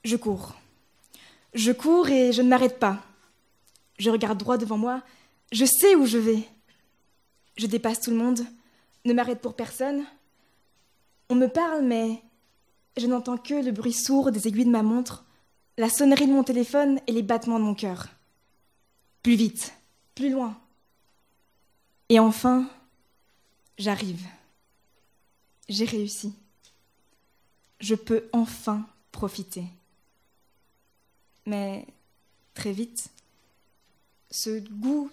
Je cours. Je cours et je ne m'arrête pas. Je regarde droit devant moi, je sais où je vais. Je dépasse tout le monde, ne m'arrête pour personne. On me parle, mais je n'entends que le bruit sourd des aiguilles de ma montre, la sonnerie de mon téléphone et les battements de mon cœur. Plus vite, plus loin. Et enfin, j'arrive. J'ai réussi. Je peux enfin profiter. Mais très vite, ce goût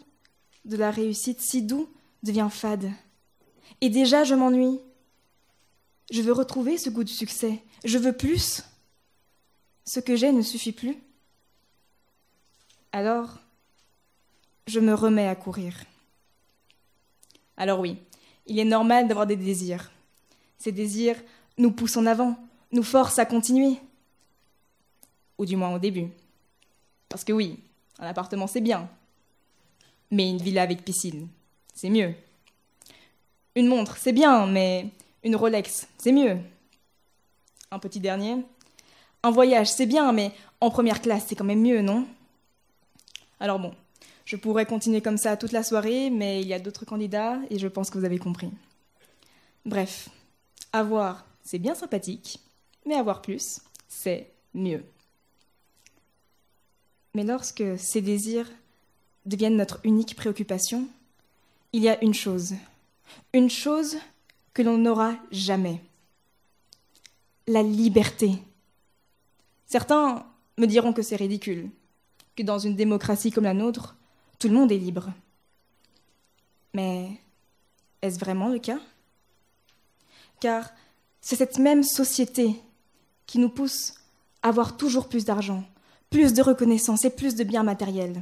de la réussite si doux devient fade. Et déjà, je m'ennuie. Je veux retrouver ce goût du succès. Je veux plus. Ce que j'ai ne suffit plus. Alors, je me remets à courir. Alors oui, il est normal d'avoir des désirs. Ces désirs nous poussent en avant, nous forcent à continuer. Ou du moins au début. Parce que oui, un appartement c'est bien. Mais une villa avec piscine, c'est mieux. Une montre, c'est bien, mais une Rolex, c'est mieux. Un petit dernier. Un voyage, c'est bien, mais en première classe, c'est quand même mieux, non? Alors bon, je pourrais continuer comme ça toute la soirée, mais il y a d'autres candidats et je pense que vous avez compris. Bref, avoir, c'est bien sympathique, mais avoir plus, c'est mieux. Mais lorsque ces désirs deviennent notre unique préoccupation, il y a une chose que l'on n'aura jamais. La liberté. Certains me diront que c'est ridicule, que dans une démocratie comme la nôtre, tout le monde est libre. Mais est-ce vraiment le cas? Car c'est cette même société qui nous pousse à avoir toujours plus d'argent, plus de reconnaissance et plus de biens matériels.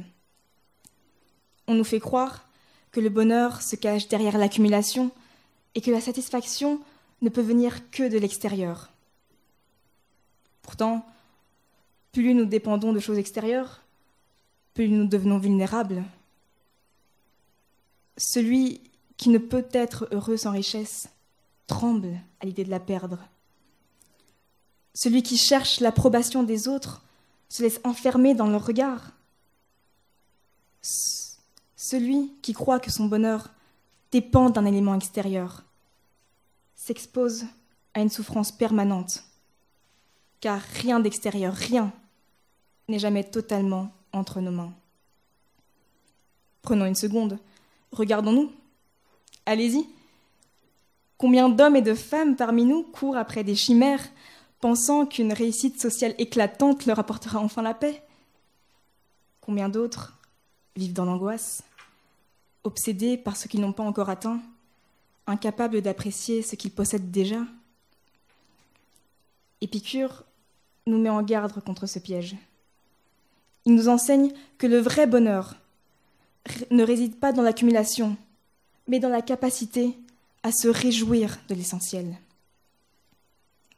On nous fait croire que le bonheur se cache derrière l'accumulation et que la satisfaction ne peut venir que de l'extérieur. Pourtant, plus nous dépendons de choses extérieures, plus nous devenons vulnérables. Celui qui ne peut être heureux sans richesse tremble à l'idée de la perdre. Celui qui cherche l'approbation des autres se laisse enfermer dans leur regard. Celui qui croit que son bonheur dépend d'un élément extérieur s'expose à une souffrance permanente, car rien d'extérieur, rien, n'est jamais totalement entre nos mains. Prenons une seconde, regardons-nous. Allez-y. Combien d'hommes et de femmes parmi nous courent après des chimères, pensant qu'une réussite sociale éclatante leur apportera enfin la paix? Combien d'autres vivent dans l'angoisse, obsédés par ce qu'ils n'ont pas encore atteint, incapables d'apprécier ce qu'ils possèdent déjà? Épicure nous met en garde contre ce piège. Il nous enseigne que le vrai bonheur ne réside pas dans l'accumulation, mais dans la capacité à se réjouir de l'essentiel.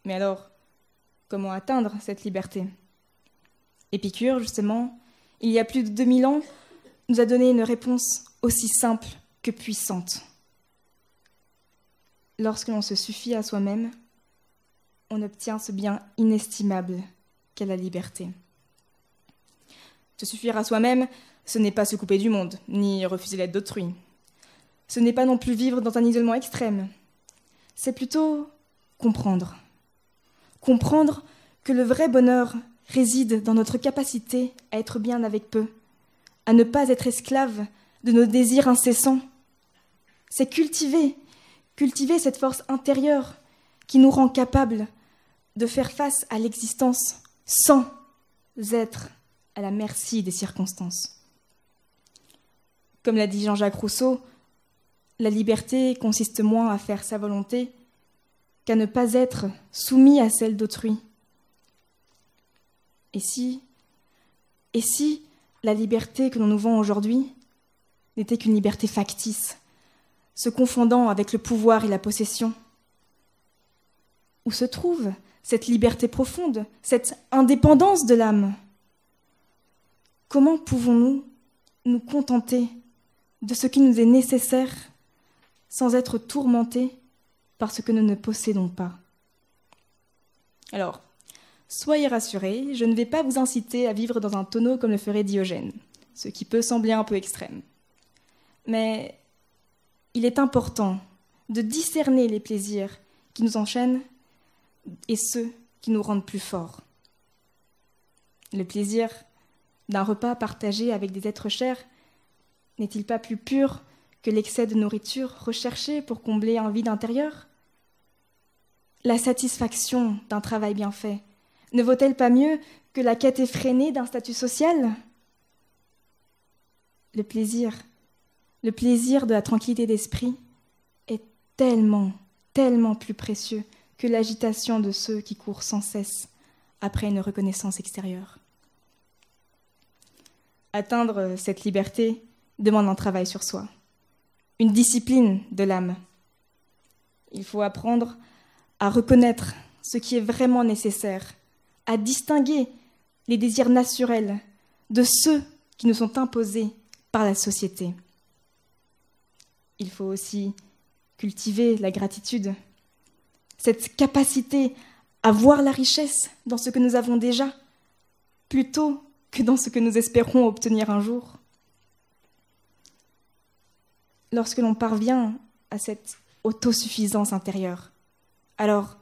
Mais alors, comment atteindre cette liberté? Épicure, justement, il y a plus de 2000 ans, nous a donné une réponse aussi simple que puissante. Lorsque l'on se suffit à soi-même, on obtient ce bien inestimable qu'est la liberté. Se suffire à soi-même, ce n'est pas se couper du monde, ni refuser l'aide d'autrui. Ce n'est pas non plus vivre dans un isolement extrême. C'est plutôt comprendre. Comprendre que le vrai bonheur réside dans notre capacité à être bien avec peu, à ne pas être esclave de nos désirs incessants. C'est cultiver cette force intérieure qui nous rend capables de faire face à l'existence sans être à la merci des circonstances. Comme l'a dit Jean-Jacques Rousseau, la liberté consiste moins à faire sa volonté qu'à ne pas être soumis à celle d'autrui. Et si la liberté que l'on nous vend aujourd'hui n'était qu'une liberté factice, se confondant avec le pouvoir et la possession? Où se trouve cette liberté profonde, cette indépendance de l'âme? Comment pouvons-nous nous contenter de ce qui nous est nécessaire sans être tourmentés par ce que nous ne possédons pas? Alors, Soyez rassurés, je ne vais pas vous inciter à vivre dans un tonneau comme le ferait Diogène, ce qui peut sembler un peu extrême. Mais il est important de discerner les plaisirs qui nous enchaînent et ceux qui nous rendent plus forts. Le plaisir d'un repas partagé avec des êtres chers n'est-il pas plus pur que l'excès de nourriture recherchée pour combler un vide intérieur ? La satisfaction d'un travail bien fait ne vaut-elle pas mieux que la quête effrénée d'un statut social ? Le plaisir de la tranquillité d'esprit est tellement, tellement plus précieux que l'agitation de ceux qui courent sans cesse après une reconnaissance extérieure. Atteindre cette liberté demande un travail sur soi, une discipline de l'âme. Il faut apprendre à reconnaître ce qui est vraiment nécessaire, à distinguer les désirs naturels de ceux qui nous sont imposés par la société. Il faut aussi cultiver la gratitude, cette capacité à voir la richesse dans ce que nous avons déjà, plutôt que dans ce que nous espérons obtenir un jour. Lorsque l'on parvient à cette autosuffisance intérieure, alors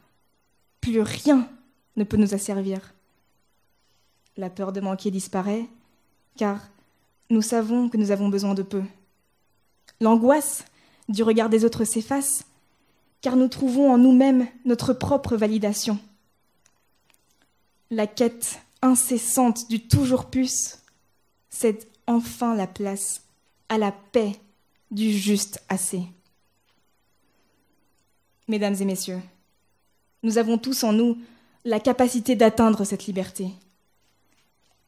plus rien ne peut nous asservir. La peur de manquer disparaît, car nous savons que nous avons besoin de peu. L'angoisse du regard des autres s'efface, car nous trouvons en nous-mêmes notre propre validation. La quête incessante du toujours plus cède enfin la place à la paix du juste assez. Mesdames et messieurs, nous avons tous en nous la capacité d'atteindre cette liberté.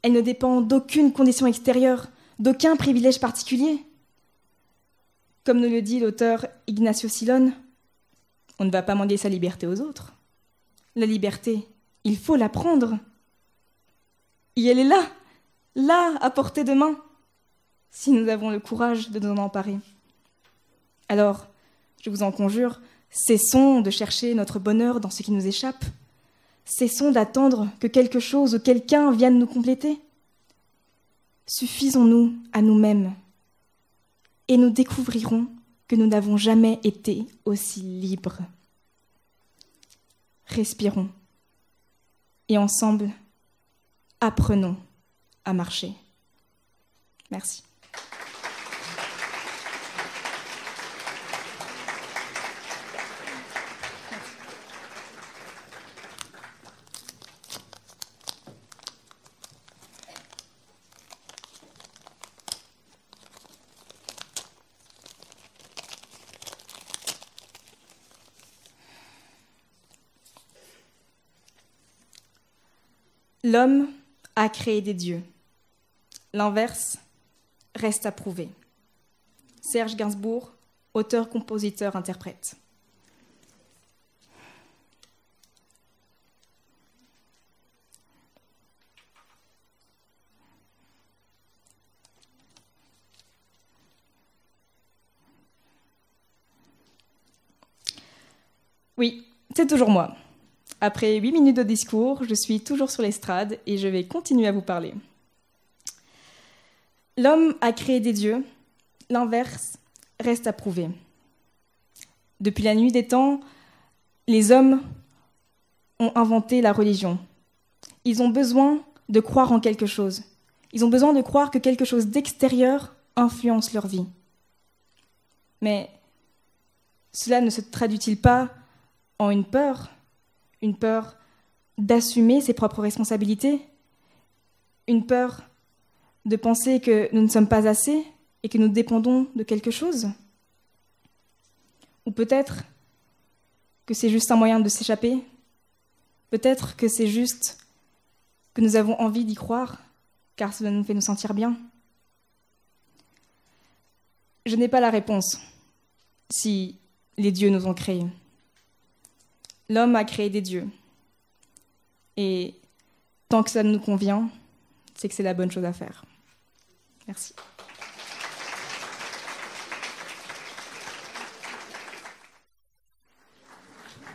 Elle ne dépend d'aucune condition extérieure, d'aucun privilège particulier. Comme nous le dit l'auteur Ignacio Silón, on ne va pas mendier sa liberté aux autres. La liberté, il faut la prendre. Et elle est là, à portée de main, si nous avons le courage de nous en emparer. Alors, je vous en conjure, cessons de chercher notre bonheur dans ce qui nous échappe. Cessons d'attendre que quelque chose ou quelqu'un vienne nous compléter. Suffisons-nous à nous-mêmes et nous découvrirons que nous n'avons jamais été aussi libres. Respirons et ensemble, apprenons à marcher. Merci. L'homme a créé des dieux. L'inverse reste à prouver. Serge Gainsbourg, auteur, compositeur, interprète. Oui, c'est toujours moi. Après 8 minutes de discours, je suis toujours sur l'estrade et je vais continuer à vous parler. L'homme a créé des dieux, l'inverse reste à prouver. Depuis la nuit des temps, les hommes ont inventé la religion. Ils ont besoin de croire en quelque chose. Ils ont besoin de croire que quelque chose d'extérieur influence leur vie. Mais cela ne se traduit-il pas en une peur d'assumer ses propres responsabilités, une peur de penser que nous ne sommes pas assez et que nous dépendons de quelque chose? Ou peut-être que c'est juste un moyen de s'échapper? Peut-être que c'est juste que nous avons envie d'y croire, car cela nous fait nous sentir bien? Je n'ai pas la réponse si les dieux nous ont créés. L'homme a créé des dieux. Et tant que ça nous convient, c'est que c'est la bonne chose à faire. Merci.